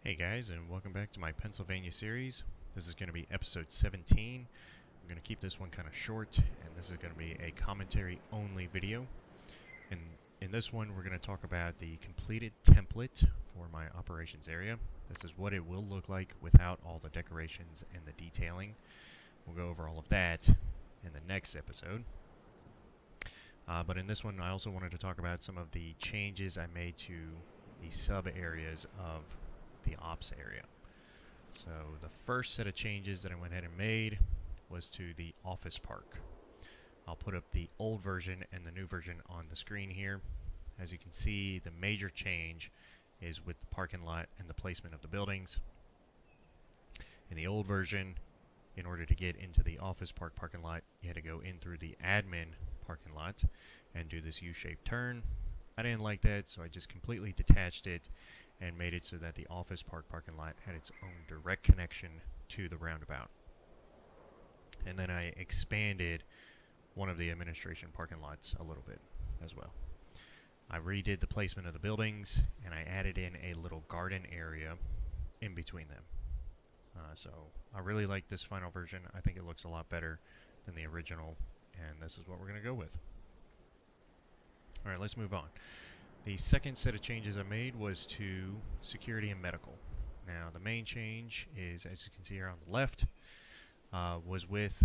Hey guys, and welcome back to my Pennsylvania series. This is going to be episode 17. I'm going to keep this one kind of short, and this is going to be a commentary only video. And in this one, we're going to talk about the completed template for my operations area. This is what it will look like without all the decorations and the detailing. We'll go over all of that in the next episode. But in this one, I also wanted to talk about some of the changes I made to the sub areas of the ops area. So the first set of changes that I went ahead and made was to the office park. I'll put up the old version and the new version on the screen here. As you can see, the major change is with the parking lot and the placement of the buildings. In the old version, in order to get into the office park parking lot, you had to go in through the admin parking lot and do this U-shaped turn. I didn't like that, so I just completely detached it and made it so that the office park parking lot had its own direct connection to the roundabout. And then I expanded one of the administration parking lots a little bit as well. I redid the placement of the buildings, and I added in a little garden area in between them. So I really like this final version. I think it looks a lot better than the original, and this is what we're going to go with. Alright, let's move on. The second set of changes I made was to security and medical. Now, the main change is, as you can see here on the left, was with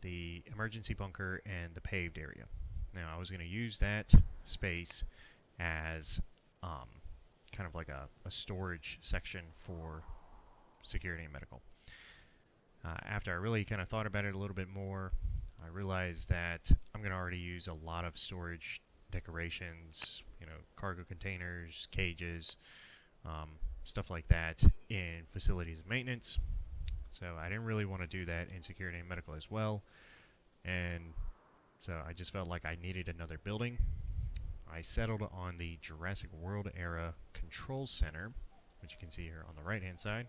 the emergency bunker and the paved area. Now, I was going to use that space as kind of like a storage section for security and medical. After I really kind of thought about it a little bit more, I realized that I'm going to already use a lot of storage decorations, cargo containers, cages, stuff like that in facilities and maintenance. So I didn't really want to do that in security and medical as well. And so I just felt like I needed another building. I settled on the Jurassic World era control center, which you can see here on the right hand side.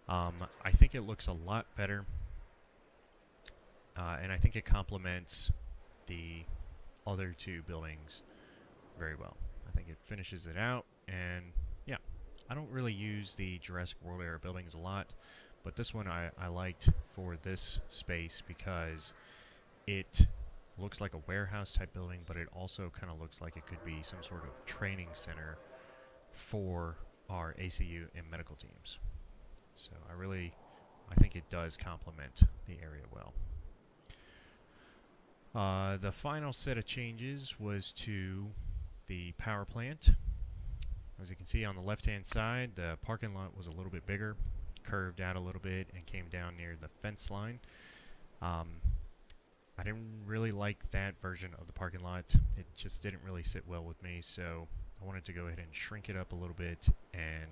I think it looks a lot better, and I think it complements the other two buildings very well. I think it finishes it out, and yeah, I don't really use the Jurassic World era buildings a lot, but this one I liked for this space because it looks like a warehouse type building, but it also kind of looks like it could be some sort of training center for our ACU and medical teams. So I think it does complement the area well. The final set of changes was to the power plant. As you can see on the left-hand side, the parking lot was a little bit bigger, curved out a little bit, and came down near the fence line. I didn't really like that version of the parking lot. It just didn't really sit well with me, so I wanted to go ahead and shrink it up a little bit, and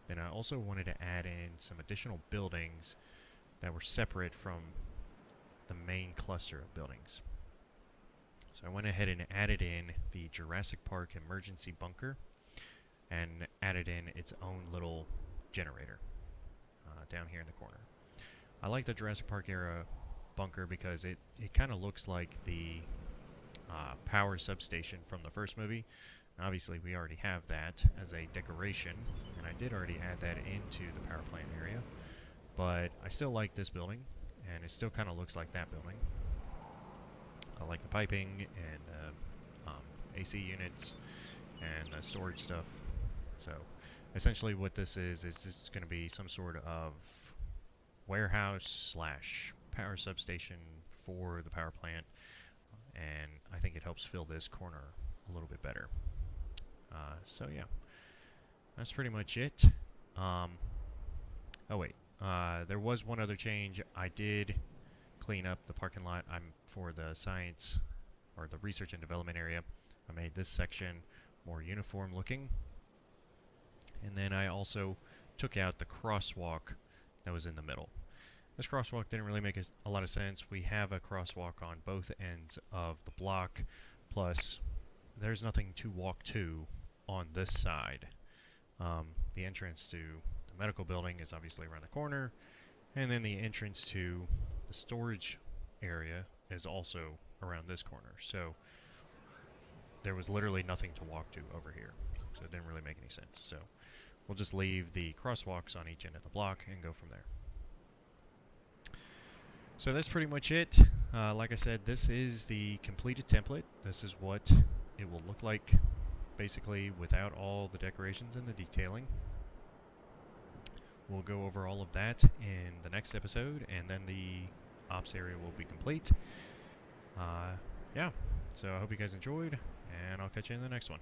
then I also wanted to add in some additional buildings that were separate from the main cluster of buildings. So I went ahead and added in the Jurassic Park emergency bunker and added in its own little generator down here in the corner. I like the Jurassic Park era bunker because it kind of looks like the power substation from the first movie. Obviously, we already have that as a decoration, and I did already add that into the power plant area, but I still like this building, and it still kind of looks like that building. I like the piping and AC units and storage stuff. So essentially what this is this is going to be some sort of warehouse slash power substation for the power plant, and I think it helps fill this corner a little bit better. So yeah, that's pretty much it. Oh wait, there was one other change. I did clean up the parking lot. I'm for the science or the research and development area. I made this section more uniform looking, and then I also took out the crosswalk that was in the middle. This crosswalk didn't really make a lot of sense. We have a crosswalk on both ends of the block, plus there's nothing to walk to on this side. The entrance to the medical building is obviously around the corner, and then the entrance to the storage area is also around this corner. So there was literally nothing to walk to over here. So it didn't really make any sense. So we'll just leave the crosswalks on each end of the block and go from there. So that's pretty much it. Like I said, this is the completed template. This is what it will look like basically without all the decorations and the detailing. We'll go over all of that in the next episode, and then the ops area will be complete. Yeah, so I hope you guys enjoyed, and I'll catch you in the next one.